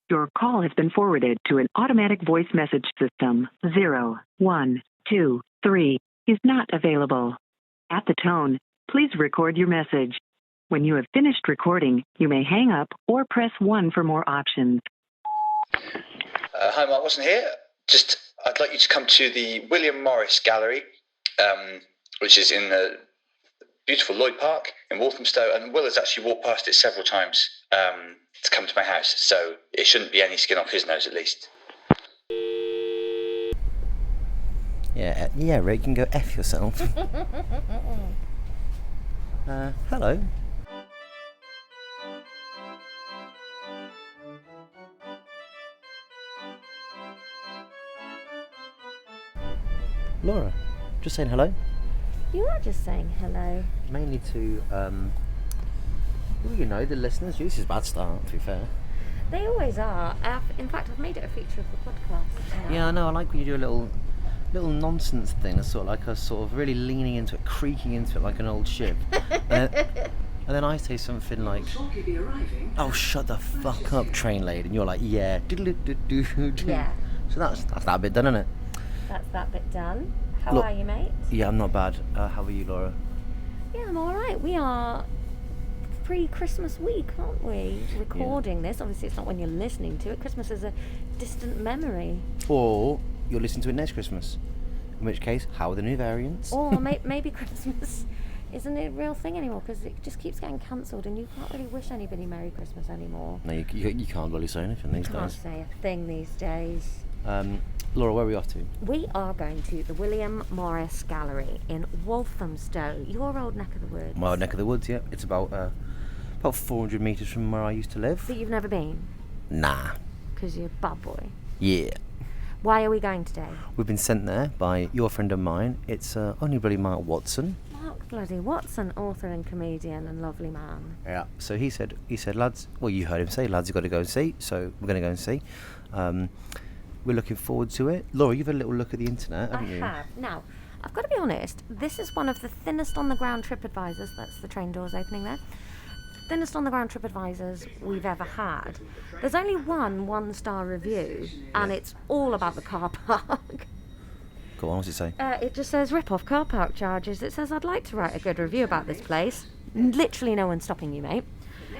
Your call has been forwarded to an automatic voice message system. 0123 is not available. At the tone, please record your message. When you have finished recording, you may hang up or press 1 for more options. Hi, Mark Watson here. I'd like you to come to the William Morris Gallery, which is in the beautiful Lloyd Park in Walthamstow, and Will has actually walked past it several times to come to my house, so it shouldn't be any skin off his nose at least. Yeah, Rick, you can go F yourself. Hello. Laura, just saying hello. You are just saying hello. Mainly to, the listeners. This is a bad start, to be fair. They always are. In fact, I've made it a feature of the podcast. Yeah, I know. I like when you do a little nonsense thing. It's sort of like us sort of really leaning into it, creaking into it like an old ship. And then I say something like, "Oh, shut the fuck up, train lady," and you're like, "Yeah." Yeah. So that's that bit done, isn't it? That's that bit done. How are you, mate? Yeah, I'm not bad. How are you, Laura? Yeah, I'm alright. We are pre-Christmas week, aren't we? Recording this. Obviously, it's not when you're listening to it. Christmas is a distant memory. Or you'll listen to it next Christmas. In which case, how are the new variants? Or maybe Christmas isn't a real thing anymore because it just keeps getting cancelled and you can't really wish anybody Merry Christmas anymore. No, you can't really say anything these days. You can't say a thing these days. Laura, where are we off to? We are going to the William Morris Gallery in Walthamstow, your old neck of the woods. My old neck of the woods, yeah. It's about 400 metres from where I used to live. But you've never been? Nah. Because you're a bad boy. Yeah. Why are we going today? We've been sent there by your friend of mine. It's only bloody Mark Watson. Mark bloody Watson, author and comedian and lovely man. Yeah. So he said, lads, well, you heard him say, lads, you've got to go and see. So we're going to go and see. We're looking forward to it. Laura, you've had a little look at the internet, haven't you? I have. Now, I've got to be honest, this is one of the thinnest on the ground TripAdvisors, that's the train doors opening there, thinnest on the ground TripAdvisors we've ever had. There's only one-star review, and it's all about the car park. Go on, what's it say? It just says, rip-off car park charges. It says, I'd like to write a good review about this place. Literally no one's stopping you, mate.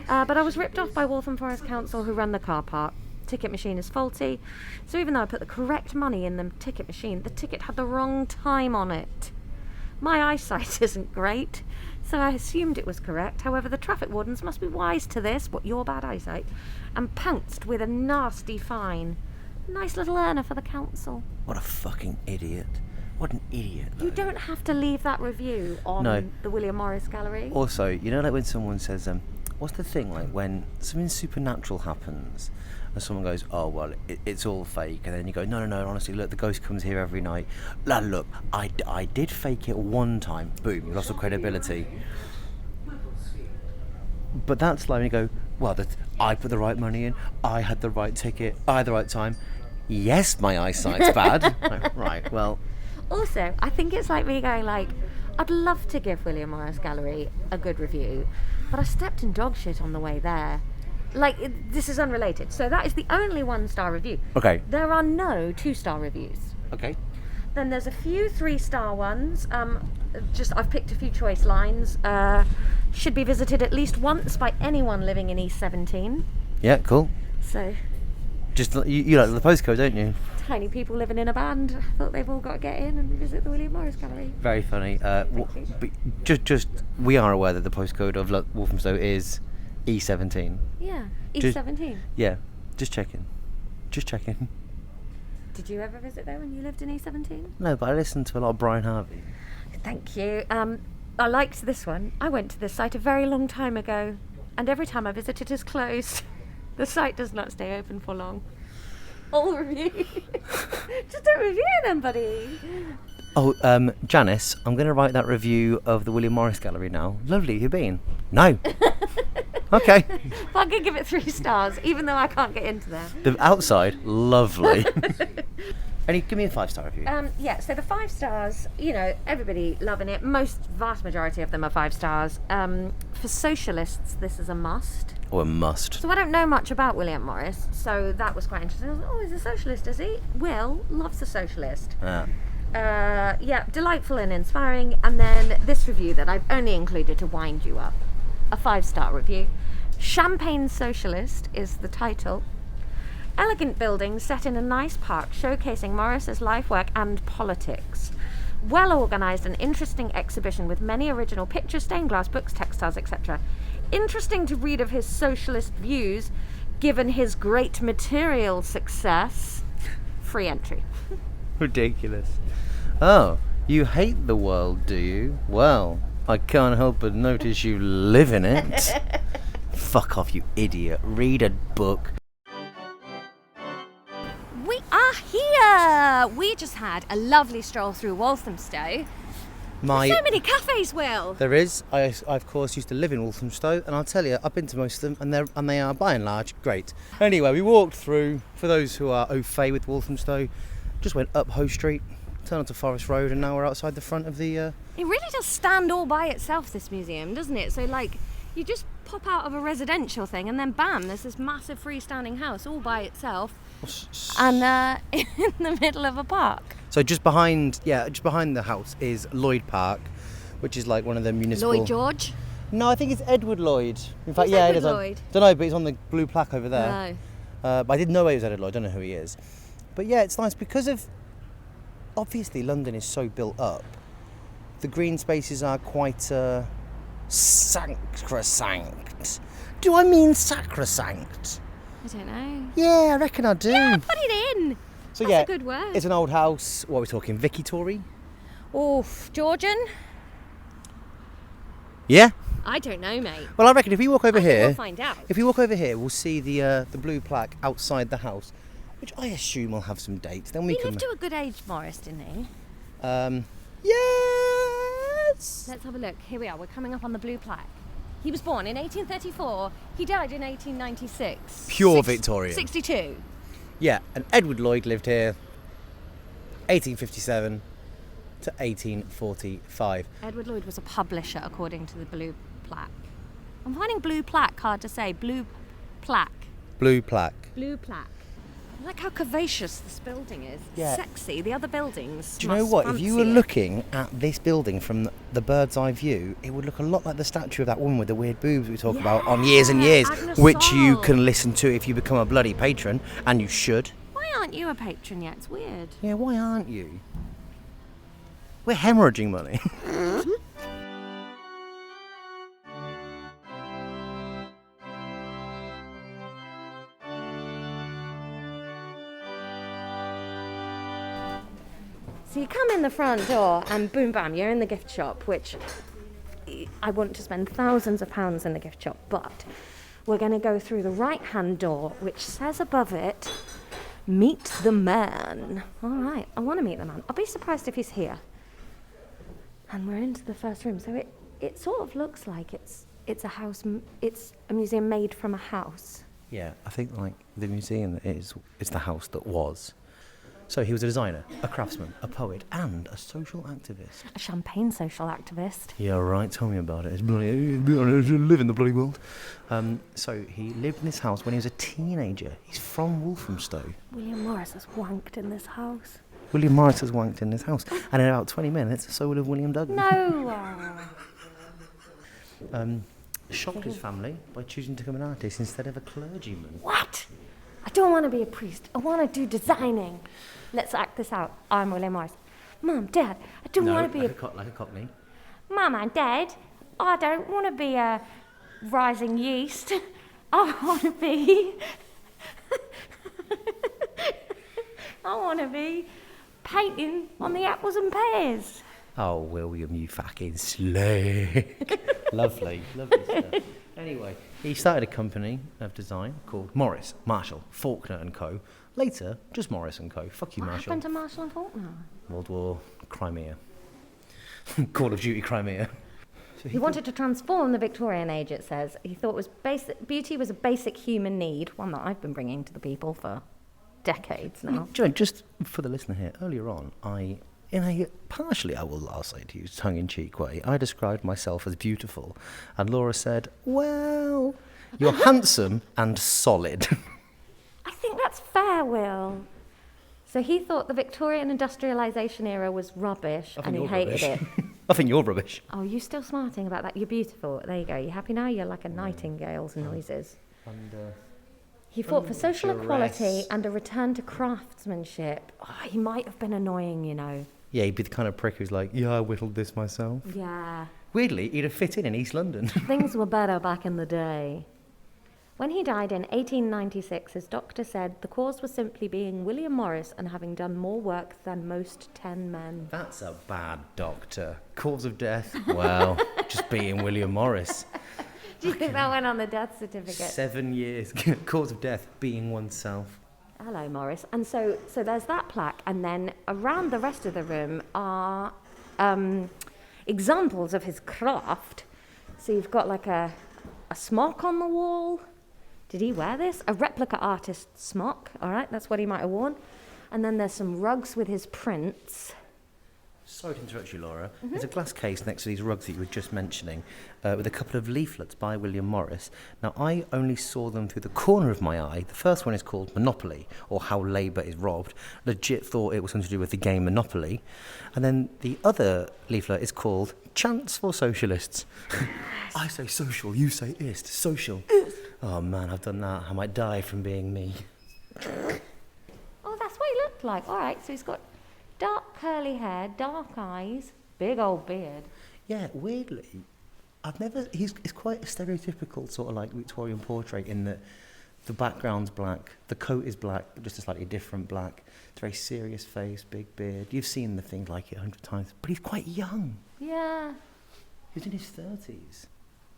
But I was ripped off by Waltham Forest Council who run the car park. Ticket machine is faulty, so even though I put the correct money in the ticket machine, the ticket had the wrong time on it. My eyesight isn't great, so I assumed it was correct. However, the traffic wardens must be wise to this, what your bad eyesight, and pounced with a nasty fine. Nice little earner for the council. What a fucking idiot. What an idiot. You don't have to leave that review on the William Morris Gallery. Also, you know, like when someone says, what's the thing, like when something supernatural happens and someone goes, oh, well, it's all fake, and then you go, no, honestly, look, the ghost comes here every night. Look, I did fake it one time. Boom, you lost all credibility. But that's like when you go, well, I put the right money in, I had the right ticket, I had the right time. Yes, my eyesight's bad. Right, well. Also, I think it's like me going like, I'd love to give William Morris Gallery a good review, but I stepped in dog shit on the way there. Like, this is unrelated. So that is the only 1-star review. Okay. There are no 2-star reviews. Okay. Then there's a few 3-star ones. I've picked a few choice lines. Should be visited at least once by anyone living in East 17. Yeah, cool. So. Just you like the postcode, don't you? Tiny people living in a band. I thought they've all got to get in and visit the William Morris Gallery. Very funny. But just we are aware that the postcode of Walthamstow is E17. Yeah, E17. Yeah, just checking. Did you ever visit there when you lived in E17? No, but I listened to a lot of Brian Harvey. Thank you. I liked this one. I went to this site a very long time ago, and every time I visit it is closed. The site does not stay open for long. All review. Just don't review them, buddy. Oh, Janice, I'm going to write that review of the William Morris Gallery now. Lovely, you been? No. Okay. But I'm going to give it 3 stars, even though I can't get into there. The outside, lovely. Give me a 5-star review. Yeah, so the 5 stars, everybody loving it. Vast majority of them are 5 stars. For socialists, this is a must. Or a must. So I don't know much about William Morris, so that was quite interesting. I was like, oh, he's a socialist, is he? Will loves a socialist. Yeah, delightful and inspiring. And then this review that I've only included to wind you up. A 5-star review. Champagne Socialist is the title. Elegant building set in a nice park showcasing Morris's life work and politics. Well organised and interesting exhibition with many original pictures, stained glass, books, textiles, etc. Interesting to read of his socialist views given his great material success. Free entry. Ridiculous. Oh, you hate the world, do you? Well, I can't help but notice you live in it. Fuck off, you idiot. Read a book. We are here! We just had a lovely stroll through Walthamstow. There's so many cafes, Will! There is. I of course used to live in Walthamstow, and I'll tell you, I've been to most of them, and they are by and large great. Anyway, we walked through, for those who are au fait with Walthamstow, just went up Hoe Street, turned onto Forest Road, and now we're outside the front of the... It really does stand all by itself, this museum, doesn't it? So, you just pop out of a residential thing, and then bam, there's this massive freestanding house all by itself, and in the middle of a park. So just behind the house is Lloyd Park, which is like one of the municipal... Lloyd George? No, I think it's Edward Lloyd. In fact, Who's Edward Lloyd? Don't know, but it's on the blue plaque over there. No. But I didn't know he was Edward Lloyd. I don't know who he is. But yeah, it's nice because of... Obviously, London is so built up. The green spaces are quite sacrosanct. Do I mean sacrosanct? I don't know. Yeah, I reckon I do. Yeah, put it in. So That's a good word. It's an old house. What are we talking? Vicky Tory? Oof, Georgian? Yeah. I don't know, mate. Well, I reckon if we walk over here, we'll find out. If we walk over here, we'll see the blue plaque outside the house, which I assume will have some dates. Then he lived to a good age, Morris, didn't he? Yes. Let's have a look. Here we are. We're coming up on the blue plaque. He was born in 1834. He died in 1896. Pure Victorian. 62. Yeah, and Edward Lloyd lived here 1857 to 1845. Edward Lloyd was a publisher, according to the blue plaque. I'm finding blue plaque hard to say. Blue plaque. Blue plaque. Blue plaque. I like how curvaceous this building is. Yeah. Sexy. The other buildings. Do you know what? If you were looking at this building from the bird's eye view, it would look a lot like the statue of that woman with the weird boobs we talk about on Years and Years, Agnes which you Saul. can listen to if you become a bloody patron, and you should. Why aren't you a patron yet? It's weird. Yeah, why aren't you? We're hemorrhaging money. So you come in the front door and boom bam, you're in the gift shop, which I want to spend thousands of pounds in the gift shop, but we're going to go through the right-hand door, which says above it, meet the man. All right, I want to meet the man. I'll be surprised if he's here. And we're into the first room. So it sort of looks like it's a house, it's a museum made from a house. Yeah, I think like the museum is the house that was. So he was a designer, a craftsman, a poet, and a social activist. A champagne social activist. Yeah, right. Tell me about it. It's bloody, live in the bloody world. So he lived in this house when he was a teenager. He's from Walthamstow. William Morris has wanked in this house. William Morris has wanked in this house, and in about 20 minutes, so would have William Duggan. No. Shocked his family by choosing to become an artist instead of a clergyman. What? I don't want to be a priest. I want to do designing. Let's act this out. I'm William Morris. Mum, Dad, I don't want to be like a cockney. Mum and Dad, I don't want to be a rising yeast. I want to be... I want to be painting on the apples and pears. Oh, William, you fucking slick. Lovely stuff. Anyway, he started a company of design called Morris, Marshall, Faulkner and Co. Later, just Morris and Co. Fuck you, What Marshall. happened to Marshall and Faulkner? World War, Crimea. Call of Duty, Crimea. So He wanted to transform the Victorian age, it says. He thought beauty was a basic human need, one that I've been bringing to the people for decades now. Do you know, just for the listener here, earlier on, in a partially, I'll say to you, tongue-in-cheek way, I described myself as beautiful, and Laura said, well, you're handsome and solid. I think that's fair, Will. So he thought the Victorian industrialisation era was rubbish, and he hated it. I think you're rubbish. Oh, you still smarting about that? You're beautiful. There you go. You happy now? You're like a nightingale's noises. And, he fought for social equality and a return to craftsmanship. Oh, he might have been annoying, you know. yeah, he'd be the kind of prick who's like, yeah, I whittled this myself. Yeah. Weirdly, he'd have fit in East London. Things were better back in the day. When he died in 1896, his doctor said the cause was simply being William Morris and having done more work than most 10 men. That's a bad doctor. Cause of death? Well, just being William Morris. Do you think that went on the death certificate? 7 years. Cause of death, being oneself. Hello, Morris. And so there's that plaque, and then around the rest of the room are examples of his craft. So you've got like a smock on the wall. Did he wear this? A replica artist smock, all right, that's what he might have worn. And then there's some rugs with his prints. Sorry to interrupt you, Laura. There's a glass case next to these rugs that you were just mentioning with a couple of leaflets by William Morris. Now, I only saw them through the corner of my eye. The first one is called Monopoly, or How Labour is Robbed. Legit thought it was something to do with the game Monopoly. And then the other leaflet is called Chance for Socialists. I say social, you say ist. Social. Oh, man, I've done that. I might die from being me. Oh, that's what he looked like. All right, so he's got dark curly hair, dark eyes, big old beard. Yeah, weirdly, he's quite a stereotypical sort of like Victorian portrait in that the background's black, the coat is black, but just a slightly different black. It's a very serious face, big beard. You've seen the thing like it 100 times, but he's quite young. Yeah. He's in his 30s.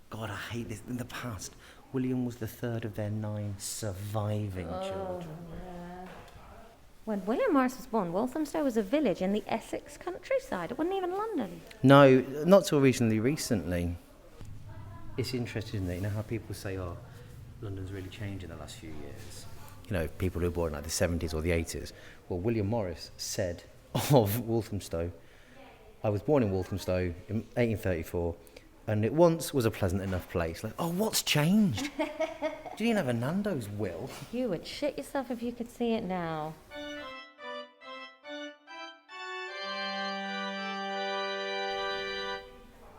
God, I hate this. In the past, William was the third of their 9 surviving children. Yeah. When William Morris was born, Walthamstow was a village in the Essex countryside. It wasn't even London. No, not till recently. It's interesting, isn't it? You know how people say, oh, London's really changed in the last few years. You know, people who were born in like the 70s or the 80s. Well, William Morris said of Walthamstow, I was born in Walthamstow in 1834, and it once was a pleasant enough place. Like, oh, what's changed? Do you even have a Nando's, Will? You would shit yourself if you could see it now.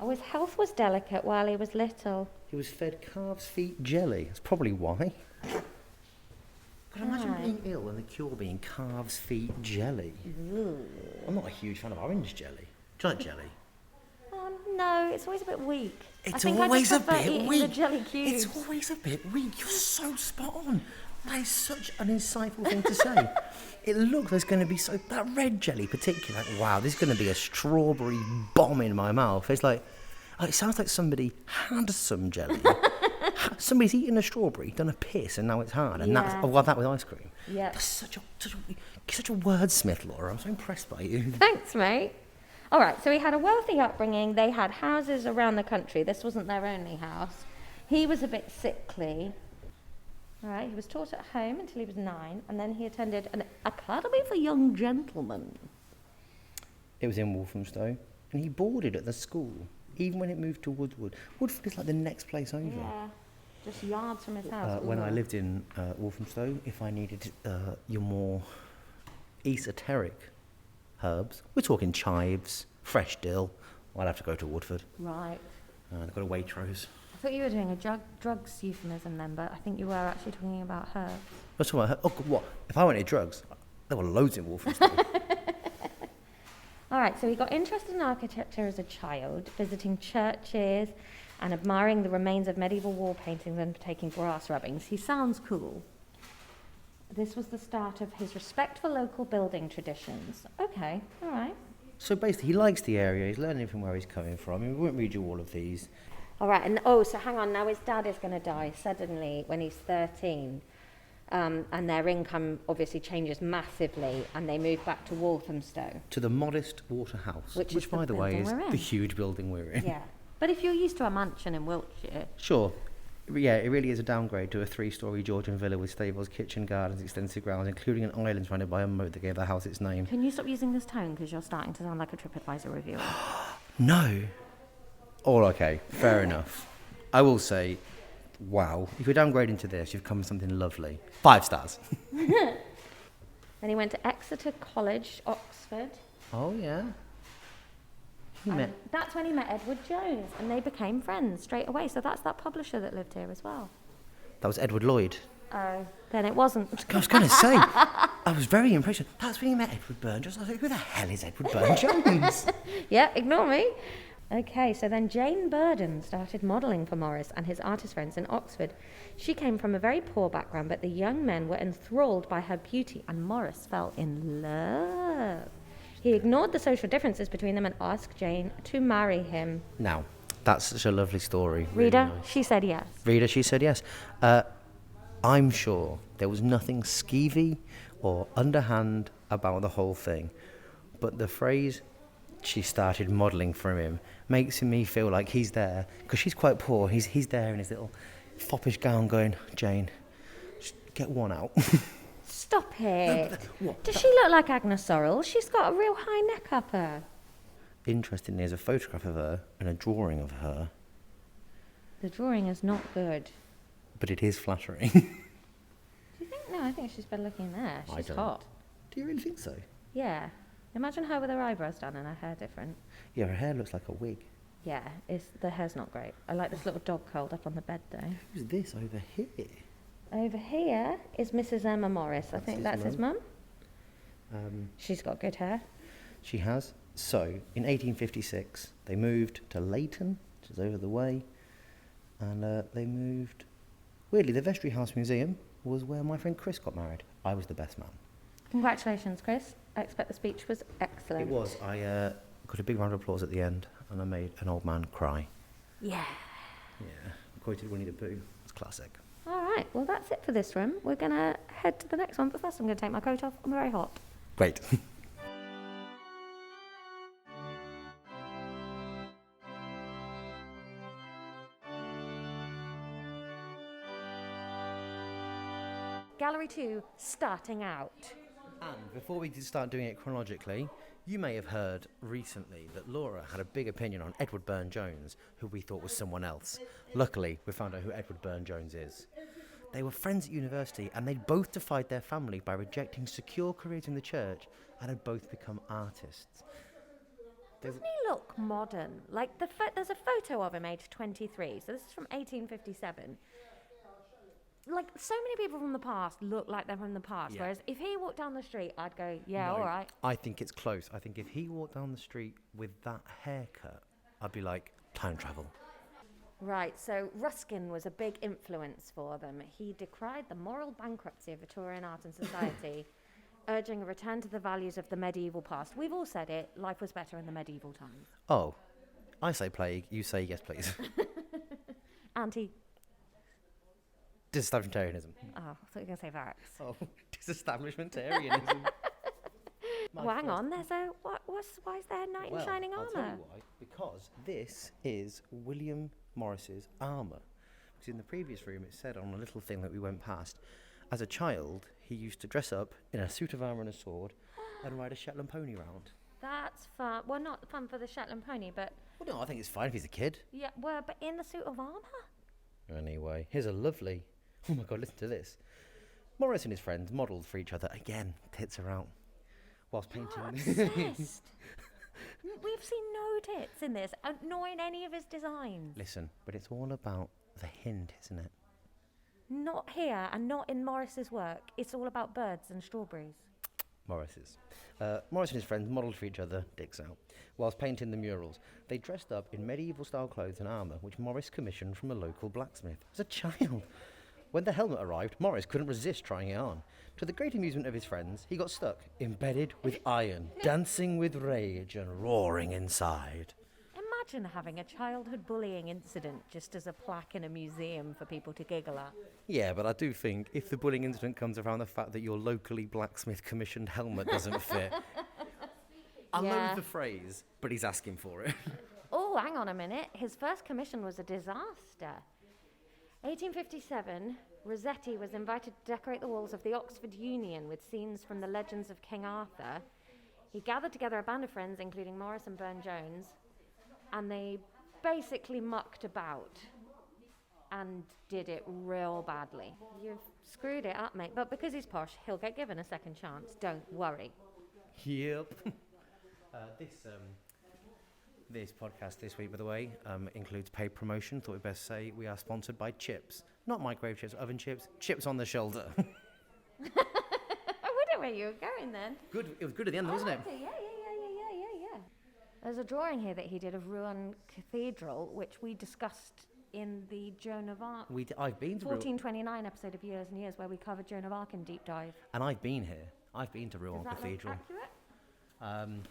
Oh, his health was delicate while he was little. He was fed calves' feet jelly. That's probably why. Can you imagine being ill and the cure being calves' feet jelly? Ooh. I'm not a huge fan of orange jelly. Do you like jelly? Oh, no, it's always a bit weak. It's always a bit weak. The jelly cubes. It's always a bit weak. You're so spot on. That is such an insightful thing to say. It looks there's going to be that red jelly particularly. Like, wow, this is going to be a strawberry bomb in my mouth. It's like, it sounds like somebody had some jelly. Somebody's eaten a strawberry, done a piss, and now it's hard. And that's, I'll have that with ice cream. Yeah. That's such a wordsmith, Laura. I'm so impressed by you. Thanks, mate. All right, so he had a wealthy upbringing. They had houses around the country. This wasn't their only house. He was a bit sickly. All right, he was taught at home until he was 9, and then he attended an academy for young gentlemen. It was in Walthamstow, and he boarded at the school, even when it moved to Woodward. Woodford is like the next place over. Yeah, just yards from his house. When I lived in Walthamstow, if I needed your more esoteric herbs, we're talking chives, fresh dill, I'd have to go to Woodford. Right. They've got a Waitrose. I thought you were doing a drugs euphemism then, but I think you were actually talking about herbs. I was talking about what? If I wanted drugs, there were loads in Walthamstow. All right, so he got interested in architecture as a child, visiting churches and admiring the remains of medieval wall paintings and taking brass rubbings. He sounds cool. This was the start of his respect for local building traditions. Okay, all right. So basically, he likes the area, he's learning from where he's coming from. I mean, we won't read you all of these. All right, and so hang on, now his dad is going to die suddenly when he's 13. And their income obviously changes massively, and they move back to Walthamstow. To the modest water house, which by the way, is the huge building we're in. Yeah, but if you're used to a mansion in Wiltshire... Sure. Yeah, it really is a downgrade to a 3-storey Georgian villa with stables, kitchen, gardens, extensive grounds, including an island surrounded by a moat that gave the house its name. Can you stop using this tone because you're starting to sound like a TripAdvisor reviewer? No. All okay, fair enough. I will say, wow, if you're downgrading to this, you've come with something lovely. 5 stars. Then he went to Exeter College, Oxford. Oh, yeah. That's when he met Edward Jones, and they became friends straight away. So that's that publisher that lived here as well. That was Edward Lloyd. Oh, then it wasn't. I was going to say, I was very impressed. That's when he met Edward Burne-Jones. I was like, who the hell is Edward Burne-Jones? Yeah, ignore me. Okay, so then Jane Burden started modelling for Morris and his artist friends in Oxford. She came from a very poor background, but the young men were enthralled by her beauty, and Morris fell in love. He ignored the social differences between them and asked Jane to marry him. Now, that's such a lovely story. Reader, really nice. she said yes. Reader, she said yes. I'm sure there was nothing skeevy or underhand about the whole thing, but the phrase "she started modelling for him" makes me feel like he's there, because she's quite poor. He's there in his little foppish gown going, "Jane, just get one out." Stop it. Does she look like Agnes Sorrell? She's got a real high neck upper. Interestingly, there's a photograph of her and a drawing of her. The drawing is not good. But it is flattering. Do you think? No, I think she's better looking there. I She's don't. hot. Do you really think so? Yeah. Imagine her with her eyebrows done and her hair different. Yeah, her hair looks like a wig. Yeah, the hair's not great. I like this little dog curled up on the bed though. Who's this over here? Over here is Mrs. Emma Morris. I think that's his mum. She's got good hair. She has. So, in 1856, they moved to Leighton, which is over the way, and they moved... Weirdly, the Vestry House Museum was where my friend Chris got married. I was the best man. Congratulations, Chris. I expect the speech was excellent. It was. I got a big round of applause at the end, and I made an old man cry. Yeah. Yeah, I quoted Winnie the Pooh. It's classic. All right, well, that's it for this room. We're going to head to the next one, but first I'm going to take my coat off. I'm very hot. Great. Gallery 2, starting out. And before we start doing it chronologically, you may have heard recently that Laura had a big opinion on Edward Burne-Jones, who we thought was someone else. Luckily, we found out who Edward Burne-Jones is. They were friends at university, and they'd both defied their family by rejecting secure careers in the church, and had both become artists. Doesn't he look modern? Like, there's a photo of him aged 23, so this is from 1857. Like, so many people from the past look like they're from the past, Yeah. whereas if he walked down the street, I'd go, yeah, No, all right. I think it's close. I think if he walked down the street with that haircut, I'd be like, time travel. Right, so Ruskin was a big influence for them. He decried the moral bankruptcy of Victorian art and society, urging a return to the values of the medieval past. We've all said it, life was better in the medieval times. Oh, I say plague, you say yes, please. Disestablishmentarianism. Oh, I thought you were going to say Vax. Oh, disestablishmentarianism. Well, hang on, there's a... why is there a knight in shining I'll armour? tell you why. Because this is William Morris's armour. Because in the previous room it said on a little thing that we went past, as a child he used to dress up in a suit of armour and a sword and ride a Shetland pony round. That's fun. Well, not fun for the Shetland pony, but... Well, no, I think it's fine if he's a kid. Yeah, well, but in the suit of armour? Anyway, here's a lovely... Oh my God, listen to this. Morris and his friends modelled for each other. Again, tits are out. Whilst painting... Obsessed. We've seen no tits in this, nor in any of his designs. Listen, but it's all about the hint, isn't it? Not here, and not in Morris's work. It's all about birds and strawberries. Morris and his friends modelled for each other, dicks out, whilst painting the murals. They dressed up in medieval-style clothes and armour, which Morris commissioned from a local blacksmith. As a child. When the helmet arrived, Morris couldn't resist trying it on. To the great amusement of his friends, he got stuck, embedded with iron, dancing with rage and roaring inside. Imagine having a childhood bullying incident just as a plaque in a museum for people to giggle at. Yeah, but I do think if the bullying incident comes around the fact that your locally blacksmith-commissioned helmet doesn't fit, I loathe the phrase, but he's asking for it. Oh, hang on a minute. His first commission was a disaster. 1857, Rossetti was invited to decorate the walls of the Oxford Union with scenes from the legends of King Arthur. He gathered together a band of friends, including Morris and Burne-Jones, and they basically mucked about and did it real badly. You've screwed it up, mate. But because he's posh, he'll get given a second chance. Don't worry. Yep. This podcast this week, by the way, includes paid promotion. Thought we'd best say we are sponsored by chips. Not microwave chips, oven chips. Chips on the shoulder. I wonder where you were going then. Good. It was good at the end, wasn't it? Yeah. There's a drawing here that he did of Rouen Cathedral, which we discussed in the Joan of Arc. I've been to 1429 episode of Years and Years, where we covered Joan of Arc in deep dive. And I've been here. I've been to Rouen Cathedral. Is that accurate?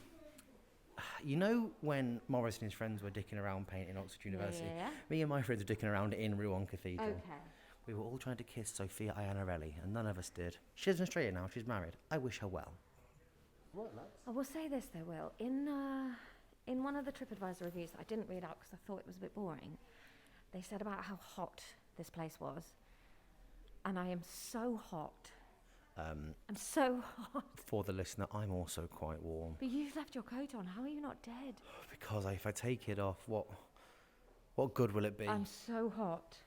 You know when Morris and his friends were dicking around painting Oxford University? Yeah. Me and my friends were dicking around in Rouen Cathedral. Okay. We were all trying to kiss Sophia Iannarelli, and none of us did. She's in Australia now. She's married. I wish her well. What, lads? I will say this, though, Will. In one of the TripAdvisor reviews that I didn't read out because I thought it was a bit boring, they said about how hot this place was. And I am so hot. I'm so hot. For the listener, I'm also quite warm. But you've left your coat on. How are you not dead? Because if I take it off, what good will it be? I'm so hot.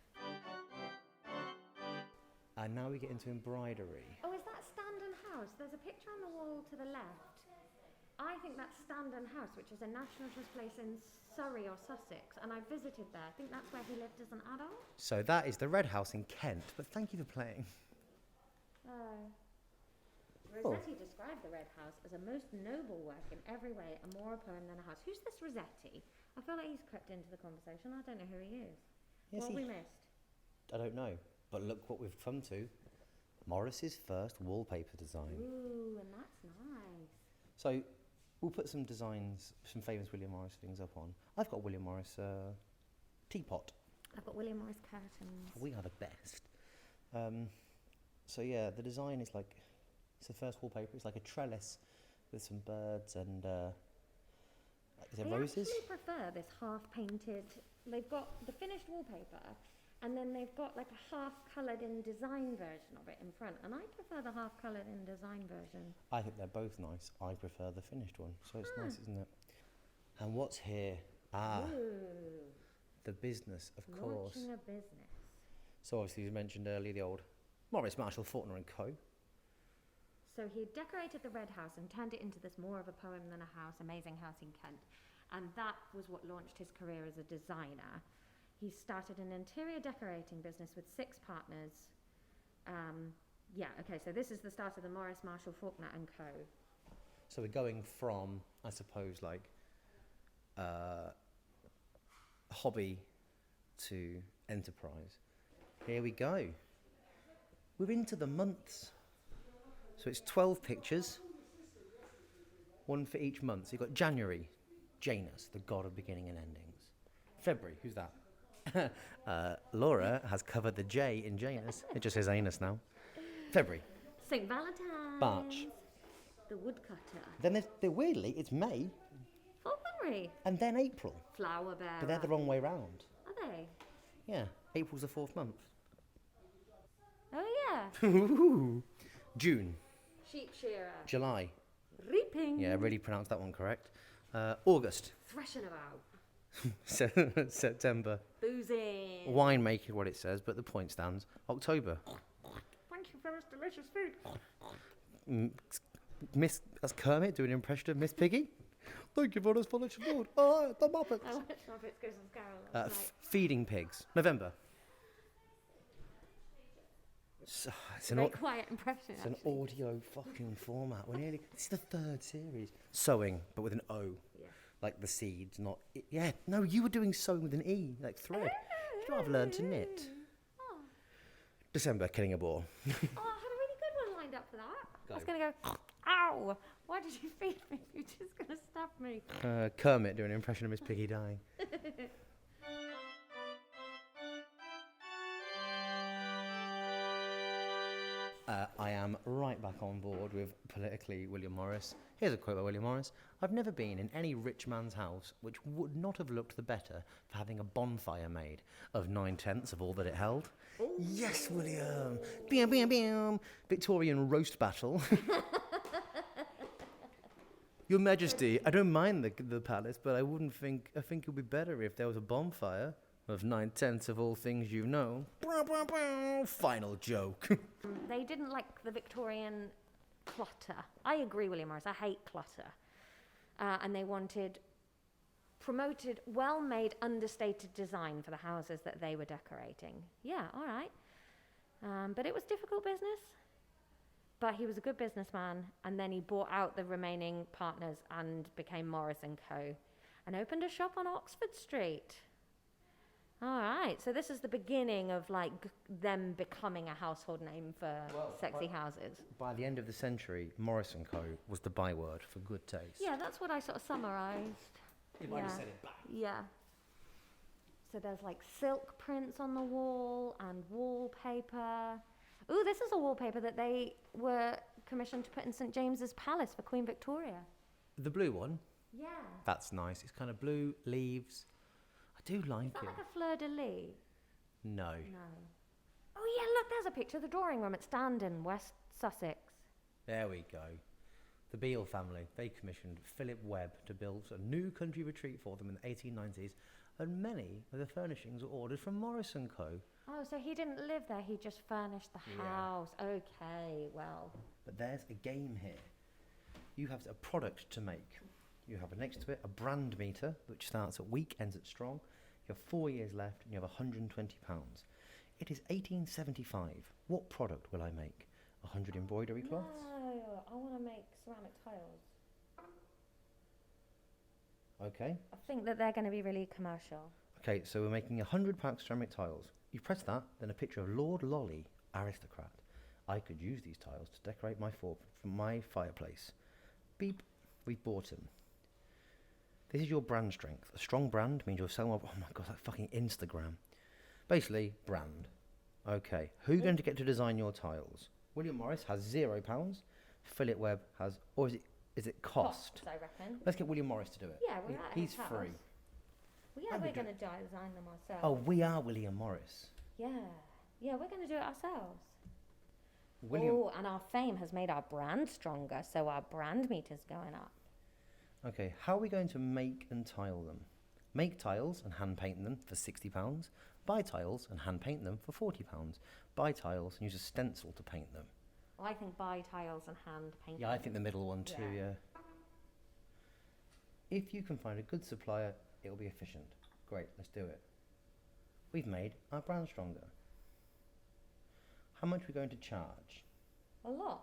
And now we get into embroidery. Oh, is that Standon House? There's a picture on the wall to the left. I think that's Standon House, which is a National Trust place in Surrey or Sussex, and I visited there. I think that's where he lived as an adult. So that is the Red House in Kent, but thank you for playing. Rossetti described the Red House as a most noble work in every way, and more a poem than a house. Who's this Rossetti? I feel like he's crept into the conversation. I don't know who he is. Yes, what have we missed? I don't know, but look what we've come to. Morris's first wallpaper design. Ooh, and that's nice. So we'll put some designs, some famous William Morris things up on. I've got a William Morris teapot. I've got William Morris curtains. We are the best. So yeah, the design is like, it's the first wallpaper. It's like a trellis with some birds and is there roses? I actually prefer this half-painted. They've got the finished wallpaper, and then they've got like a half-coloured in design version of it in front, and I prefer the half-coloured in design version. I think they're both nice. I prefer the finished one, so it's nice, isn't it? And what's here? Ooh. The business, of course. Launching a business. So obviously, you mentioned earlier the old Morris, Marshall, Faulkner and Co. So he decorated the Red House and turned it into this more of a poem than a house, amazing house in Kent. And that was what launched his career as a designer. He started an interior decorating business with 6 partners. So this is the start of the Morris, Marshall, Faulkner and Co. So we're going from, I suppose, like hobby to enterprise. Here we go. We're into the months. So it's 12 pictures, one for each month. So you've got January, Janus, the god of beginning and endings. February, who's that? Laura has covered the J in Janus. It just says anus now. February. St. Valentine's. March. The woodcutter. Then weirdly, it's May. February. And then April. Flower bearer. But they're the wrong way round. Are they? Yeah, April's the 4th month. Oh, yeah. June. Sheep shearer. July. Reaping. Yeah, really pronounced that one correct. August. Threshing about. September. Boozing. Winemaking, what it says, but the point stands. October. Thank you for this delicious food. That's Kermit doing an impression of Miss Piggy. Thank you for this delicious food. Oh, the Muppets. I watched Muppets Christmas Carol last night. Feeding pigs. November. So, it's Very quiet impression. It's an audio fucking format. This is the 3rd series. Sewing, but with an O. Yeah. Like the seeds, not... Yeah, no, you were doing sewing with an E, like thread. I've learned to knit. Oh. December, killing a boar. Oh, I had a really good one lined up for that. Go. I was going to go, ow! Why did you feed me? You're just going to stab me. Kermit doing an impression of Miss Piggy dying. I am right back on board with politically William Morris. Here's a quote by William Morris. I've never been in any rich man's house which would not have looked the better for having a bonfire made of 9/10 of all that it held. Ooh. Yes, William! Bam, bam, bam! Victorian roast battle. Your Majesty, I don't mind the palace, but I think it would be better if there was a bonfire of 9/10 of all things you know. Final joke. They didn't like the Victorian clutter. I agree, William Morris. I hate clutter. And they promoted well-made, understated design for the houses that they were decorating. Yeah, all right. But it was difficult business. But he was a good businessman, and then he bought out the remaining partners and became Morris & Co. and opened a shop on Oxford Street. All right, so this is the beginning of them becoming a household name for sexy houses. By the end of the century, Morris & Co. was the byword for good taste. Yeah, that's what I sort of summarised. You might have said it back. Yeah. So there's silk prints on the wall and wallpaper. Ooh, this is a wallpaper that they were commissioned to put in St James's Palace for Queen Victoria. The blue one? Yeah. That's nice. It's kind of blue, leaves. I do like it. Is that like a fleur-de-lis? No. Oh yeah, look, there's a picture of the drawing room at Standon, West Sussex. There we go. The Beale family, they commissioned Philip Webb to build a new country retreat for them in the 1890s, and many of the furnishings were ordered from Morris & Co. Oh, so he didn't live there, he just furnished the house. Okay, well. But there's a game here. You have a product to make. You have next to it a brand meter, which starts at weak, ends at strong. You have 4 years left, and you have £120. It is 1875. What product will I make? 100 embroidery cloths? No, I want to make ceramic tiles. Okay. I think that they're going to be really commercial. Okay, so we're making 100 packs ceramic tiles. You press that, then a picture of Lord Lolly, aristocrat. I could use these tiles to decorate my fireplace. Beep, we've bought them. This is your brand strength. A strong brand means you'll sell more. Oh my god, that fucking Instagram. Basically, brand. Okay, who's going to get to design your tiles? William Morris has £0. Philip Webb has, or is it cost? Costs, I reckon. Let's get William Morris to do it. Yeah, we're at He's his free. house. Well, yeah, we're going to design them ourselves. Oh, we are William Morris. Yeah, we're going to do it ourselves. William. Oh, and our fame has made our brand stronger, so our brand meter's going up. Okay, how are we going to make and tile them? Make tiles and hand paint them for £60. Buy tiles and hand paint them for £40. Buy tiles and use a stencil to paint them. Well, I think buy tiles and hand paint them. Yeah, I think the middle one too, yeah. If you can find a good supplier, it'll be efficient. Great, let's do it. We've made our brand stronger. How much are we going to charge? A lot.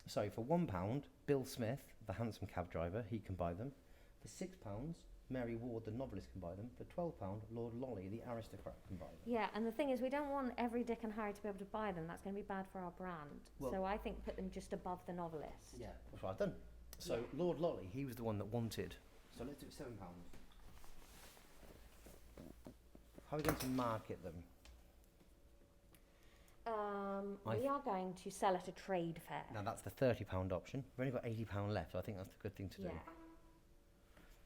So for £1, Bill Smith, the handsome cab driver, he can buy them. For £6, Mary Ward, the novelist, can buy them. For £12, Lord Lolly, the aristocrat, can buy them. Yeah, and the thing is, we don't want every Dick and Harry to be able to buy them. That's going to be bad for our brand. Well, so I think put them just above the novelist. Yeah, that's what I've done. So Lord Lolly, he was the one that wanted. So let's do it £7. How are we going to market them? We are going to sell at a trade fair. Now that's the £30 option. We've only got £80 left, so I think that's the good thing to do. Yeah.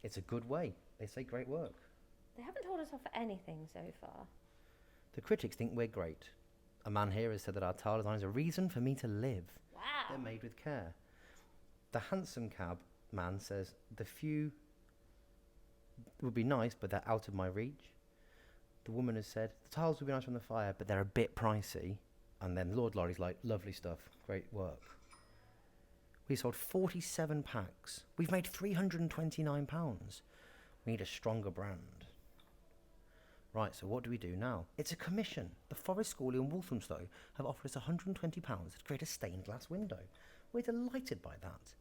It's a good way. They say great work. They haven't told us off for anything so far. The critics think we're great. A man here has said that our tile design is a reason for me to live. Wow. They're made with care. The hansom cab man says the few would be nice, but they're out of my reach. The woman has said the tiles would be nice from the fire, but they're a bit pricey. And then Lord Lolly's like, lovely stuff, great work. We sold 47 packs. We've made £329. We need a stronger brand. Right, so what do we do now? It's a commission. The Forest School in Walthamstow have offered us £120 to create a stained glass window. We're delighted by that.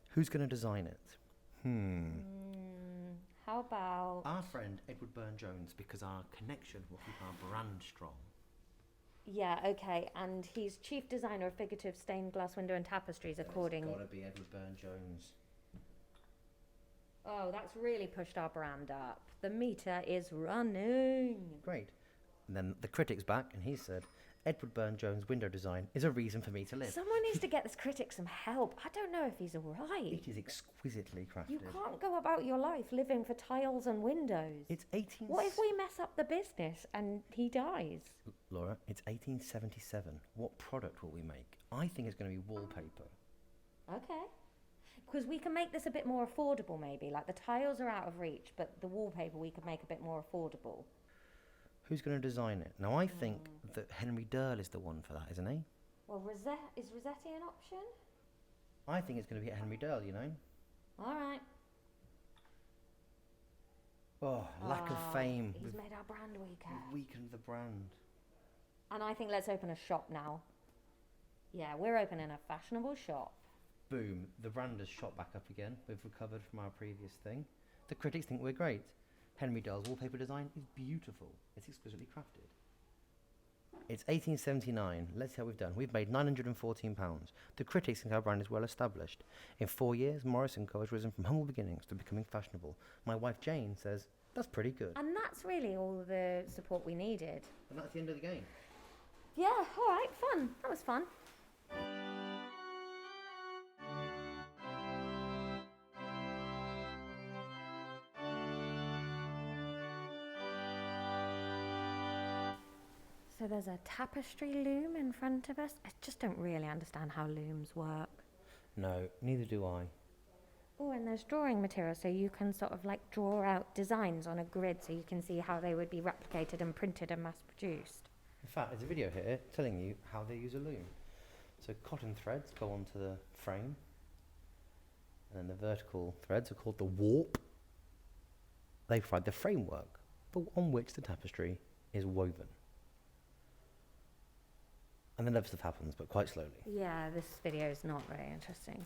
Who's going to design it? How about... Our friend Edward Burne-Jones, because our connection will keep our brand strong. Yeah, okay, and he's chief designer of figurative stained glass window and tapestries, according... It's got to be Edward Burne-Jones. Oh, that's really pushed our brand up. The meter is running. Great. And then the critic's back, and he said, Edward Burne-Jones' window design is a reason for me to live. Someone needs to get this critic some help. I don't know if he's all right. It is exquisitely crafted. You can't go about your life living for tiles and windows. It's 18... What if we mess up the business and he dies? Laura, it's 1877. What product will we make? I think it's going to be wallpaper. Okay. Because we can make this a bit more affordable, maybe. Like, the tiles are out of reach, but the wallpaper we could make a bit more affordable. Who's going to design it? Now, I think that Henry Durl is the one for that, isn't he? Well, is Rossetti an option? I think it's going to be Henry Durl, you know? All right. Oh, lack of fame. He's made our brand weaker. We've weakened the brand. And I think let's open a shop now. Yeah, we're opening a fashionable shop. Boom. The brand has shot back up again. We've recovered from our previous thing. The critics think we're great. Henry Durl's wallpaper design is beautiful. It's exquisitely crafted. It's 1879. Let's see how we've done. We've made £914. The critics think our brand is well established. In 4 years, Morris & Co has risen from humble beginnings to becoming fashionable. My wife Jane says, that's pretty good. And that's really all the support we needed. And that's the end of the game. Yeah, all right, fun. That was fun. So there's a tapestry loom in front of us. I just don't really understand how looms work. No, neither do I. Oh, and there's drawing material, so you can sort of like draw out designs on a grid so you can see how they would be replicated and printed and mass-produced. In fact, there's a video here telling you how they use a loom. So cotton threads go onto the frame, and then the vertical threads are called the warp. They provide the framework on which the tapestry is woven. And then other stuff happens, but quite slowly. Yeah, this video is not very interesting.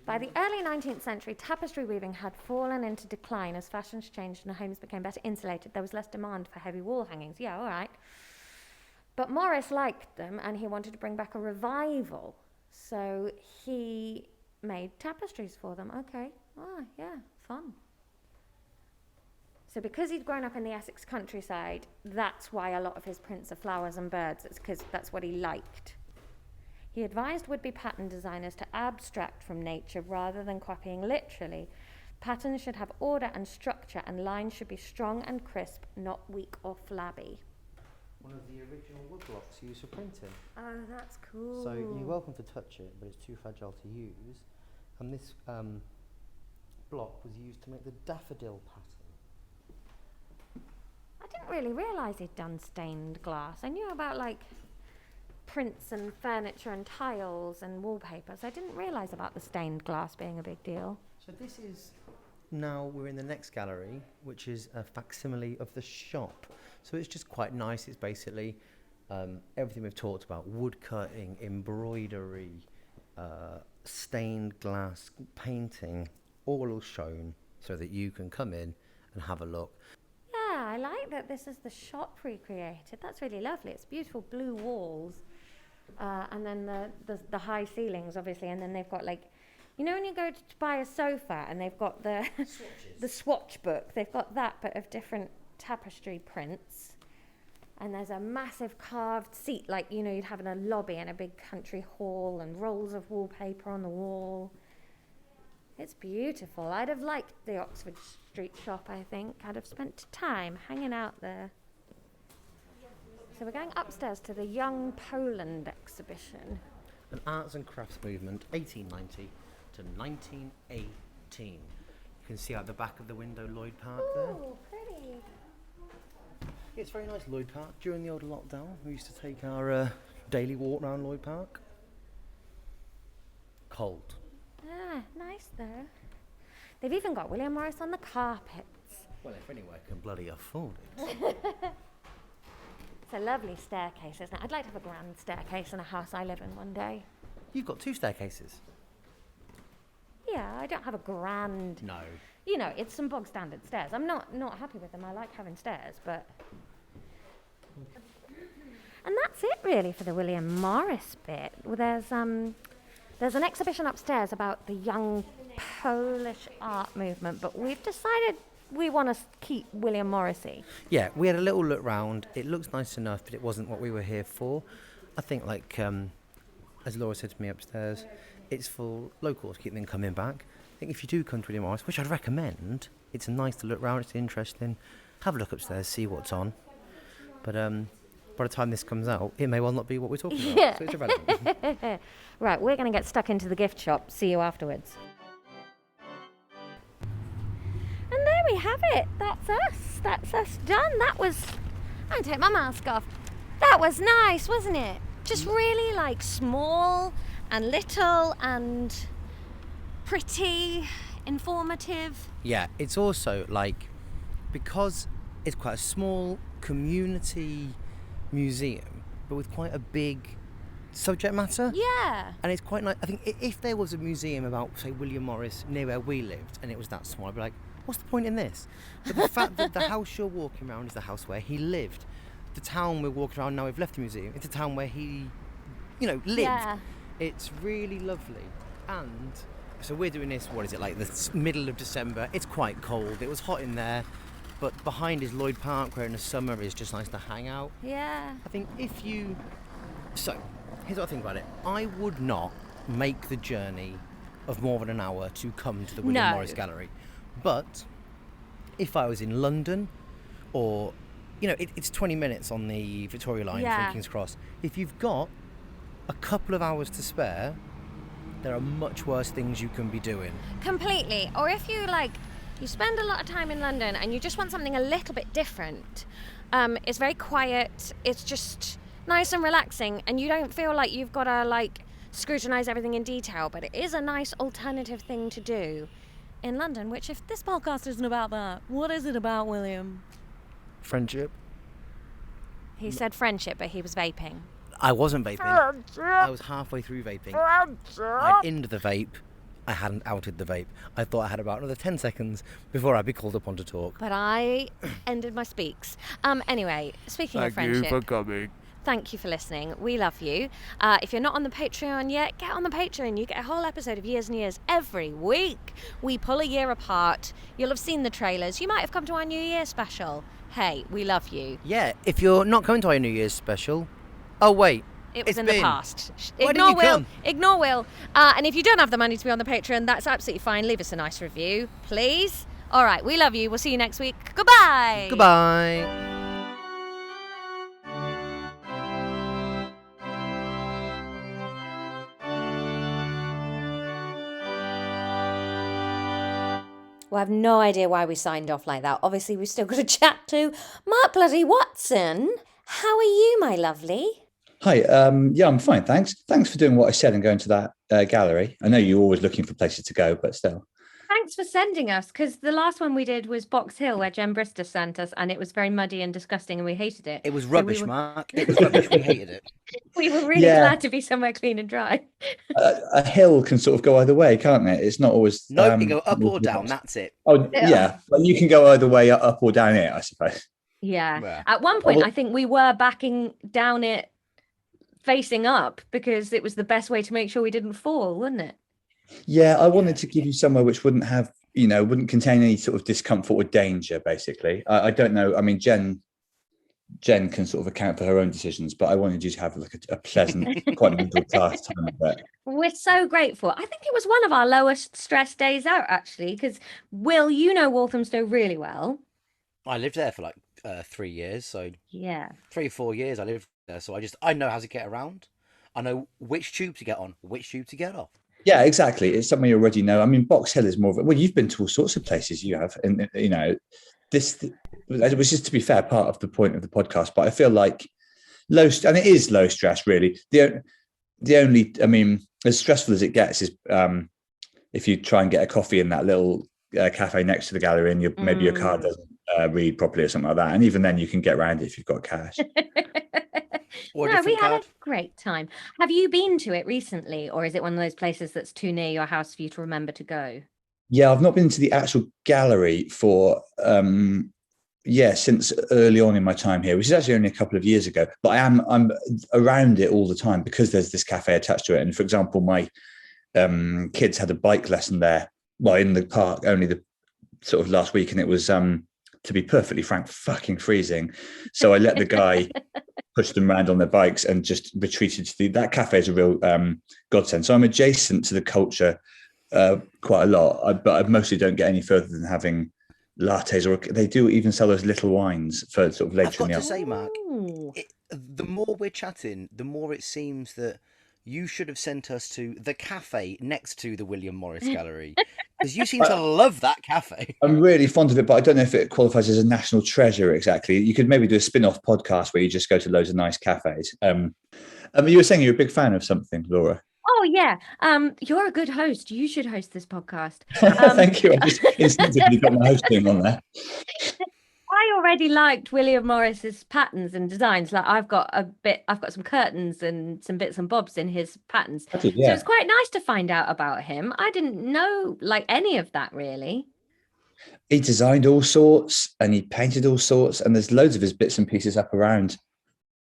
By the early 19th century, tapestry weaving had fallen into decline as fashions changed and homes became better insulated. There was less demand for heavy wall hangings. Yeah, all right. But Morris liked them and he wanted to bring back a revival. So he made tapestries for them. Okay. Oh, yeah, fun. So because he'd grown up in the Essex countryside, that's why a lot of his prints are flowers and birds. It's because that's what he liked. He advised would-be pattern designers to abstract from nature rather than copying literally. Patterns should have order and structure, and lines should be strong and crisp, not weak or flabby. One of the original wood blocks used for printing. Oh, that's cool. So you're welcome to touch it, but it's too fragile to use. And this block was used to make the daffodil pattern. I didn't really realise he'd done stained glass. I knew about like prints and furniture and tiles and wallpapers. I didn't realise about the stained glass being a big deal. So this is, now we're in the next gallery, which is a facsimile of the shop. So it's just quite nice. It's basically everything we've talked about: wood cutting, embroidery, stained glass, painting, all shown so that you can come in and have a look. Yeah, I like that this is the shop recreated. That's really lovely. It's beautiful blue walls, and then the high ceilings, obviously, and then they've got like, you know, when you go to buy a sofa and they've got the the swatch book, they've got that but of different tapestry prints, and there's a massive carved seat like, you know, you'd have in a lobby in a big country hall, and rolls of wallpaper on the wall. It's beautiful. I'd have liked the Oxford Street shop, I think. I'd have spent time hanging out there. So we're going upstairs to the Young Poland exhibition. An arts and crafts movement, 1890 to 1918. You can see out the back of the window Lloyd Park there. Ooh, pretty. It's very nice, Lloyd Park. During the old lockdown, we used to take our daily walk around Lloyd Park. Cold. Ah, nice though. They've even got William Morris on the carpets. Well, if anywhere can bloody afford it. It's a lovely staircase, isn't it? I'd like to have a grand staircase in a house I live in one day. You've got 2 staircases. Yeah, I don't have a grand... No. You know, it's some bog standard stairs. I'm not happy with them. I like having stairs, but... And that's it really for the William Morris bit. There's an exhibition upstairs about the young Polish art movement, but we've decided we want to keep William Morrissey. Yeah, we had a little look round. It looks nice enough, but it wasn't what we were here for. I think, as Laura said to me upstairs, it's for locals, keep them coming back. I think if you do come to William Morris, which I'd recommend, it's nice to look round, it's interesting. Have a look upstairs, see what's on. But by the time this comes out, it may well not be what we're talking about, Yeah. so it's irrelevant. Right, we're going to get stuck into the gift shop. See you afterwards. And there we have it. That's us. That's us done. That was... I'm going to take my mask off. That was nice, wasn't it? Just really like small and little and pretty, informative. Yeah, it's also like, because it's quite a small community museum, but with quite a big subject matter. Yeah. And it's quite nice. I think if there was a museum about, say, William Morris near where we lived, and it was that small, I'd be like, what's the point in this? But the fact that the house you're walking around is the house where he lived. The town we're walking around now, we've left the museum, it's the town where he, lived. Yeah. It's really lovely. And so we're doing this, what is it, like the middle of December. It's quite cold. It was hot in there. But behind is Lloyd Park, where in the summer it's just nice to hang out. Yeah. I think So, here's what I think about it. I would not make the journey of more than an hour to come to the William Morris Gallery. But if I was in London, or, it's 20 minutes on the Victoria line from King's Cross. If you've got a couple of hours to spare, there are much worse things you can be doing. Completely. Or if you you spend a lot of time in London and you just want something a little bit different. It's very quiet. It's just nice and relaxing, and you don't feel like you've got to scrutinise everything in detail. But it is a nice alternative thing to do in London. Which, if this podcast isn't about that, what is it about, William? Friendship. He said friendship, but he was vaping. I wasn't vaping. I was halfway through vaping. I'd ended the vape. I hadn't outed the vape. I thought I had about another 10 seconds before I'd be called upon to talk. But I ended my speaks. Anyway, speaking of friendship... Thank you for coming. Thank you for listening. We love you. If you're not on the Patreon yet, get on the Patreon. You get a whole episode of Years and Years every week. We pull a year apart. You'll have seen the trailers. You might have come to our New Year special. Hey, we love you. Yeah, if you're not coming to our New Year's special... Oh, wait. It was in the past. Why didn't you come? Ignore Will. And if you don't have the money to be on the Patreon, that's absolutely fine. Leave us a nice review, please. All right, we love you. We'll see you next week. Goodbye. Goodbye. Well, I have no idea why we signed off like that. Obviously, we've still got to chat to Mark bloody Watson. How are you, my lovely? Hi, yeah, I'm fine, thanks. Thanks for doing what I said and going to that gallery. I know you're always looking for places to go, but still. Thanks for sending us, because the last one we did was Box Hill, where Jen Brister sent us, and it was very muddy and disgusting, and we hated it. It was rubbish, Mark. It was rubbish. We hated it. We were really glad to be somewhere clean and dry. A hill can sort of go either way, can't it? It's not always... No, you can go up or down, that's it. Oh, yeah. But you can go either way, up or down it, I suppose. Yeah. At one point, I think we were backing down it facing up, because it was the best way to make sure we didn't fall, wasn't it? Yeah, I wanted to give you somewhere which wouldn't have, wouldn't contain any sort of discomfort or danger, basically. I don't know. I mean, Jen can sort of account for her own decisions, but I wanted you to have a pleasant, quite middle-class time of it. We're so grateful. I think it was one of our lowest stress days out, actually, because, Will, you know Walthamstow really well. I lived there for 3 years, so... Yeah. 3 or 4 years I lived there, so I know how to get around. I know which tube to get on, which tube to get off. Yeah, exactly. It's something you already know. I mean, Box Hill is more of well, you've been to all sorts of places. You have, and this was just, to be fair, part of the point of the podcast. But I feel like and it is low stress, really. The only, I mean, as stressful as it gets is if you try and get a coffee in that little cafe next to the gallery, and maybe your card doesn't read properly or something like that. And even then, you can get around it if you've got cash. We had a great time. Have you been to it recently, or is it one of those places that's too near your house for you to remember to go? Yeah, I've not been to the actual gallery for since early on in my time here, which is actually only a couple of years ago. But I'm around it all the time because there's this cafe attached to it. And for example, my kids had a bike lesson there, well, in the park only the sort of last week, and it was, to be perfectly frank, fucking freezing. So I let the guy push them around on their bikes and just retreated to that cafe is a real godsend. So I'm adjacent to the culture quite a lot, but I mostly don't get any further than having lattes, or they do even sell those little wines for sort of later in the I've got to afternoon. say, Mark, the more we're chatting, the more it seems that you should have sent us to the cafe next to the William Morris Gallery, because you seem to love that cafe. I'm really fond of it, but I don't know if it qualifies as a national treasure exactly. You could maybe do a spin-off podcast where you just go to loads of nice cafes. I mean, you were saying you're a big fan of something, Laura. Oh yeah, you're a good host. You should host this podcast. Thank you. I just instinctively got my hosting on there. I already liked William Morris's patterns and designs. Like I've got some curtains and some bits and bobs in his patterns. So it's quite nice to find out about him. I didn't know like any of that really. He designed all sorts and he painted all sorts, and there's loads of his bits and pieces up around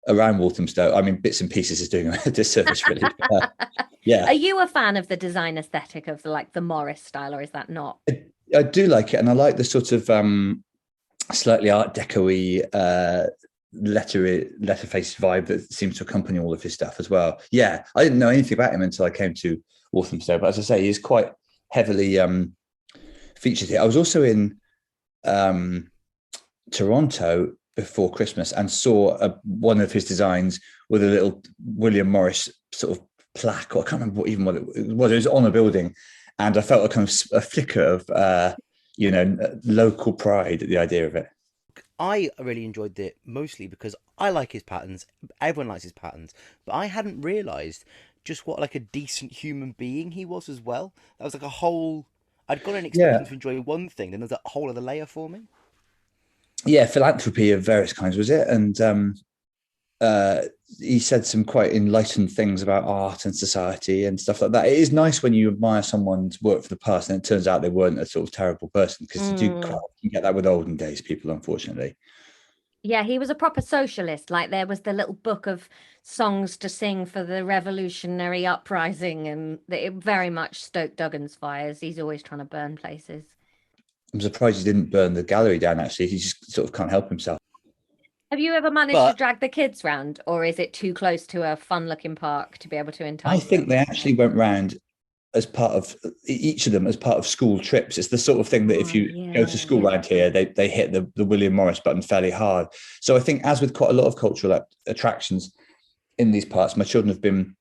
Walthamstow. I mean, bits and pieces is doing a disservice, really. Yeah. Are you a fan of the design aesthetic of the Morris style, or is that not? I do like it, and I like the sort of slightly Art Deco-y letterface vibe that seems to accompany all of his stuff as well. Yeah, I didn't know anything about him until I came to Walthamstow, but as I say, he's quite heavily featured here. I was also in Toronto before Christmas and saw one of his designs with a little William Morris sort of plaque, or I can't remember what it was. It was on a building, and I felt a kind of a flicker of local pride at the idea of it. I really enjoyed it mostly because I like his patterns. Everyone likes his patterns, but I hadn't realised just what like a decent human being he was as well. That was like a whole. I'd gone in expecting to enjoy one thing, then there's a whole other layer for me. Yeah, philanthropy of various kinds was it, and he said some quite enlightened things about art and society and stuff like that. It is nice when you admire someone's work for the past and it turns out they weren't a sort of terrible person, because you get that with olden days people, unfortunately. Yeah, he was a proper socialist. Like there was the little book of songs to sing for the revolutionary uprising, and it very much stoked Duggan's fires. He's always trying to burn places. I'm surprised he didn't burn the gallery down, actually. He just sort of can't help himself. Have you ever managed to drag the kids round, or is it too close to a fun-looking park to be able to entice I think them? they actually went round as part of each of them as part of school trips. It's the sort of thing that if you go to school around here, they hit the William Morris button fairly hard. So I think, as with quite a lot of cultural attractions in these parts, my children have been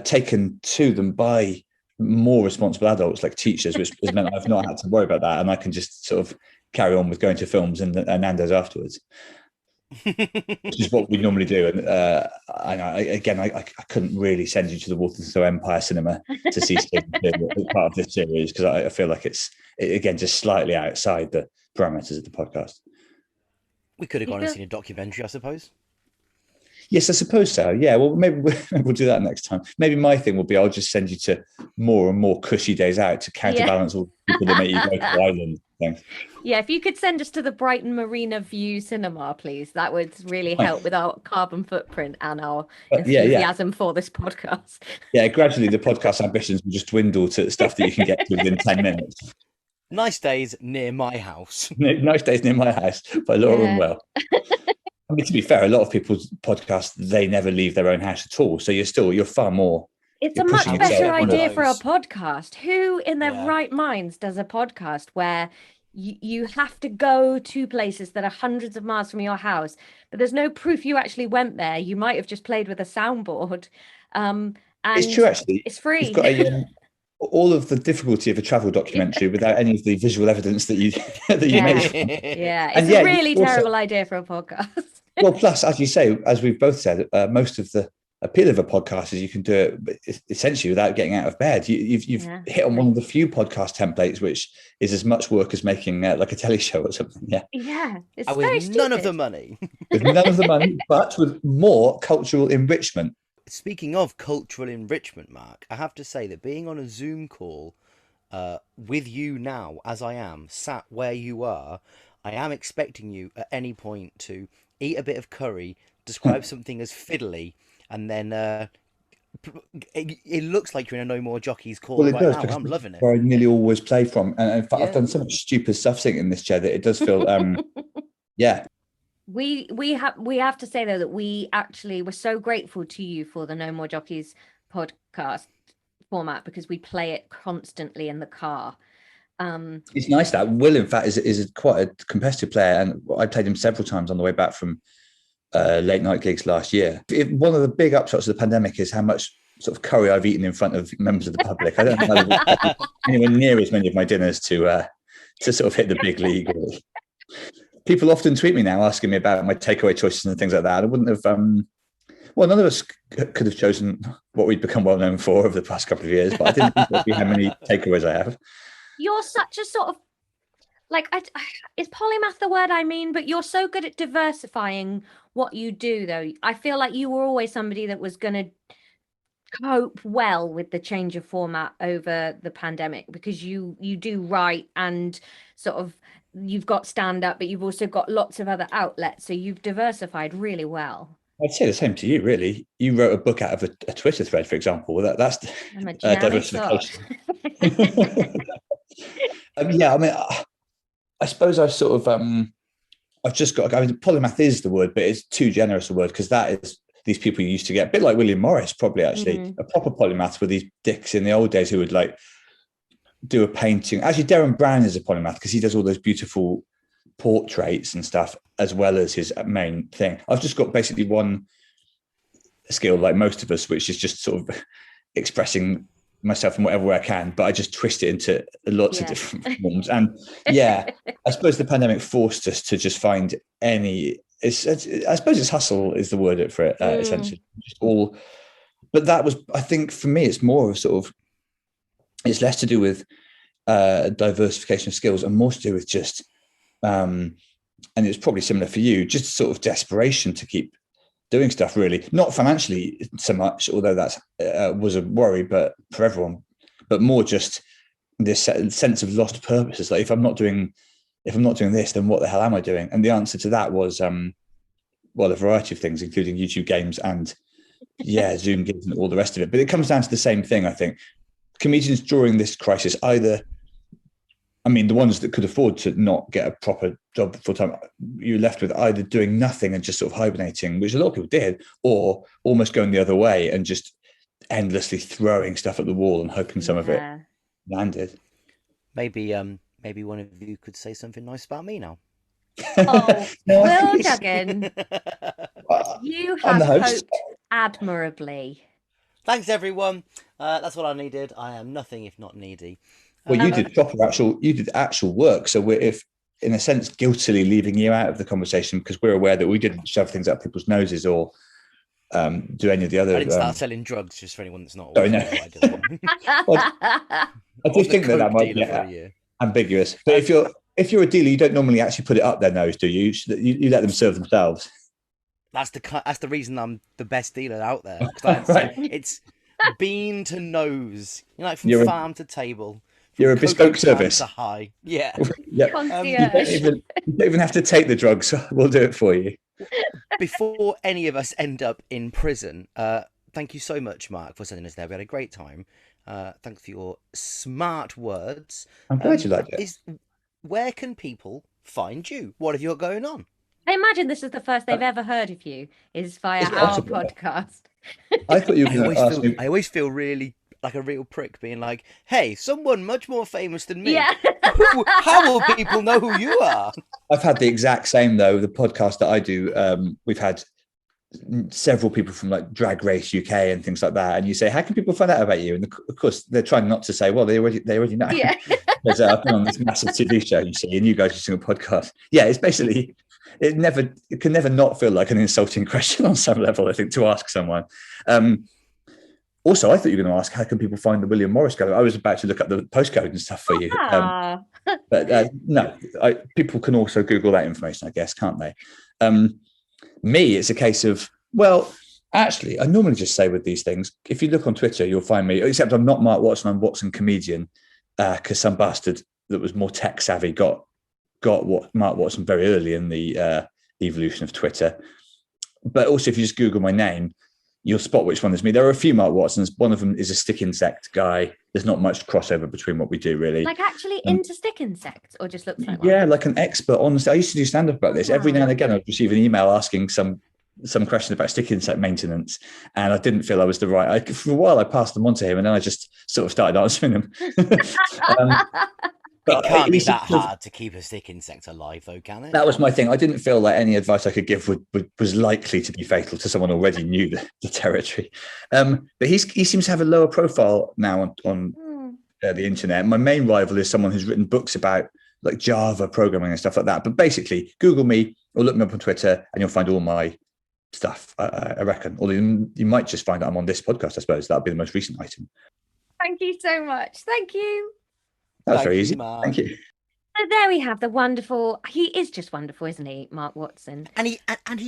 taken to them by more responsible adults like teachers, which has meant I've not had to worry about that, and I can just sort of carry on with going to films and Nando's afterwards. Which is what we normally do, and I couldn't really send you to the Walthamstow Empire Cinema to see Stephen King as part of this series, because I feel like it's again just slightly outside the parameters of the podcast. We could have gone and seen a documentary, I suppose. Yes, I suppose so. Yeah, well, maybe we'll do that next time. Maybe my thing will be I'll just send you to more and more cushy days out to counterbalance all the people that make you go to the island. Thanks. Yeah, if you could send us to the Brighton Marina View Cinema, please, that would really help with our carbon footprint and our enthusiasm for this podcast. Yeah, gradually the podcast ambitions will just dwindle to stuff that you can get to within 10 minutes. Nice Days Near My House. Nice Days Near My House by Laura and Will. I mean, to be fair, a lot of people's podcasts, they never leave their own house at all. So you're far more. It's a much better idea for a podcast. Who in their right minds does a podcast where you have to go to places that are hundreds of miles from your house, but there's no proof you actually went there? You might have just played with a soundboard. And it's true, actually. It's free. You've got all of the difficulty of a travel documentary without any of the visual evidence that you made. Yeah, it's a really terrible idea for a podcast. Well, plus, as you say, as we've both said, most of the appeal of a podcast is you can do it essentially without getting out of bed. You've hit on one of the few podcast templates which is as much work as making like a telly show or something. It's with none of the money. With none of the money, but with more cultural enrichment. Speaking of cultural enrichment, Mark, I have to say that being on a Zoom call with you now, as I am, sat where you are, I am expecting you at any point to eat a bit of curry, describe something as fiddly, and then it looks like you're in a No More Jockeys Well, corner it right does, now, and because I'm loving it. where I nearly always play from. And in fact, I've Yeah. done so much stupid stuff sitting in this chair that it does feel, yeah. We have to say though that we're so grateful to you for the No More Jockeys podcast format, because we play it constantly in the car. It's nice that Will, in fact, is quite a competitive player, and I played him several times on the way back from late night gigs last year. One of the big upshots of the pandemic is how much sort of curry I've eaten in front of members of the public. I don't know anywhere near as many of my dinners to sort of hit the big league. Really. People often tweet me now asking me about my takeaway choices and things like that. I wouldn't have. Well, none of us could have chosen what we'd become well known for over the past couple of years, but I didn't think that'd be how many takeaways I have. You're such a sort of is polymath the word I mean? But you're so good at diversifying what you do, though. I feel like you were always somebody that was going to cope well with the change of format over the pandemic, because you do write and sort of you've got stand up, but you've also got lots of other outlets, so you've diversified really well. I'd say the same to you, really. You wrote a book out of a Twitter thread, for example. That's diversification. Yeah, I mean, I suppose I sort of I've just got. I mean, polymath is the word, but it's too generous a word, because that is these people you used to get a bit like William Morris, probably actually a proper polymath, were these dicks in the old days who would like do a painting. Actually, Darren Brown is a polymath because he does all those beautiful portraits and stuff as well as his main thing. I've just got basically one skill, like most of us, which is just sort of expressing myself in whatever way I can, but I just twist it into lots of different forms. And I suppose the pandemic forced us to just find I suppose it's hustle is the word for it, essentially. Just all, but that was, I think for me, it's more of sort of, it's less to do with diversification of skills and more to do with just, and it's probably similar for you, just sort of desperation to keep doing stuff, really. Not financially so much, although that's was a worry, but for everyone, but more just this sense of lost purpose. It's like, if I'm not doing this, then what the hell am I doing? And the answer to that was, well, a variety of things, including YouTube games and Zoom gigs and all the rest of it. But it comes down to the same thing, I think. Comedians during this crisis, either, I mean, the ones that could afford to not get a proper job full time, you're left with either doing nothing and just sort of hibernating, which a lot of people did, or almost going the other way and just endlessly throwing stuff at the wall and hoping some of it landed. Maybe one of you could say something nice about me now. Oh, Will Duggan, you have coped admirably. Thanks, everyone. That's what I needed. I am nothing if not needy. Well, you did actual work. So we're, if in a sense, guiltily leaving you out of the conversation because we're aware that we didn't shove things up people's noses or do any of the other. I didn't start selling drugs, just for anyone that's not. Sorry, no. I do think that might be ambiguous. But if you're a dealer, you don't normally actually put it up their nose, do you? You let them serve themselves. That's the reason I'm the best dealer out there. Right. It's bean to nose, from farm to table. You're a bespoke service. High. Yeah. You don't even have to take the drugs. We'll do it for you. Before any of us end up in prison, thank you so much, Mark, for sending us there. We had a great time. Thanks for your smart words. I'm glad you liked it. Where can people find you? What have you got going on? I imagine this is the first they've ever heard of you, is via our podcast. I thought you were going to ask me. I always feel really like a real prick being like, hey, someone much more famous than me. Yeah. How will people know who you are? I've had the exact same, though. The podcast that I do, we've had several people from like Drag Race UK and things like that. And you say, how can people find out about you? And of course, they're trying not to say, well, they already know. Yeah. Because I've been on this massive TV show, you see, and you guys are doing a podcast. Yeah, it's basically, it can never not feel like an insulting question on some level, I think, to ask someone. Also, I thought you were going to ask, how can people find the William Morris Gallery? I was about to look up the postcode and stuff for you. But no, people can also Google that information, I guess, can't they? Me, it's a case of, well, actually, I normally just say with these things, if you look on Twitter, you'll find me, except I'm not Mark Watson, I'm Watson Comedian, because some bastard that was more tech savvy got what Mark Watson very early in the evolution of Twitter. But also, if you just Google my name, you'll spot which one is me. There are a few Mark Watsons. One of them is a stick insect guy. There's not much crossover between what we do, really. Like actually into stick insects, or just looks like one? Yeah, like an expert. Honestly, I used to do stand-up about this. Every now and again, I'd receive an email asking some question about stick insect maintenance, and I didn't feel I was the right. For a while, I passed them on to him, and then I just sort of started answering them. It can't be that hard to keep a stick insect alive, though, can it? That was my thing. I didn't feel like any advice I could give was likely to be fatal to someone already knew the territory. But he seems to have a lower profile now on the internet. My main rival is someone who's written books about like Java programming and stuff like that. But basically, Google me or look me up on Twitter, and you'll find all my stuff. I reckon. Although you might just find that I'm on this podcast. I suppose that'll be the most recent item. Thank you so much. Thank you. That was very easy. Thank you. So there we have the wonderful. He is just wonderful, isn't he, Mark Watson? And he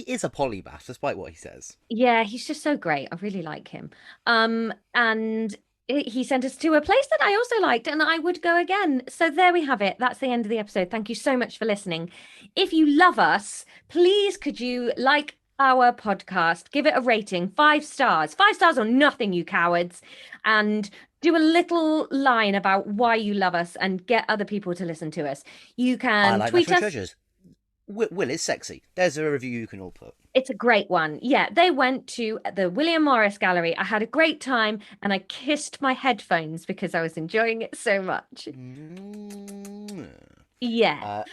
is a polymath, despite what he says. Yeah, he's just so great. I really like him. And he sent us to a place that I also liked, and I would go again. So there we have it. That's the end of the episode. Thank you so much for listening. If you love us, please could you like our podcast, give it a rating, 5 stars. 5 stars or nothing, you cowards. And do a little line about why you love us and get other people to listen to us. You can tweet us. Treasures. Will is sexy. There's a review you can all put. It's a great one. Yeah, they went to the William Morris Gallery. I had a great time, and I kissed my headphones because I was enjoying it so much. Yeah.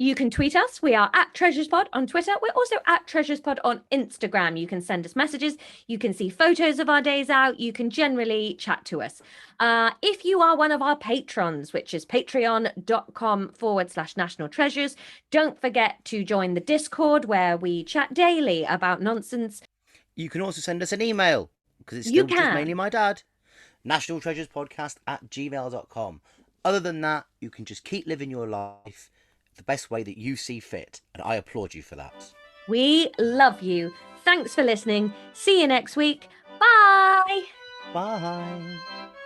You can tweet us. We are at TreasuresPod on Twitter. We're also at TreasuresPod on Instagram. You can send us messages. You can see photos of our days out. You can generally chat to us. If you are one of our patrons, which is patreon.com/National Treasures, don't forget to join the Discord where we chat daily about nonsense. You can also send us an email because it's still just mainly my dad. nationaltreasurespodcast@gmail.com. Other than that, you can just keep living your life the best way that you see fit, and I applaud you for that. We love you. Thanks for listening. See you next week. Bye. Bye.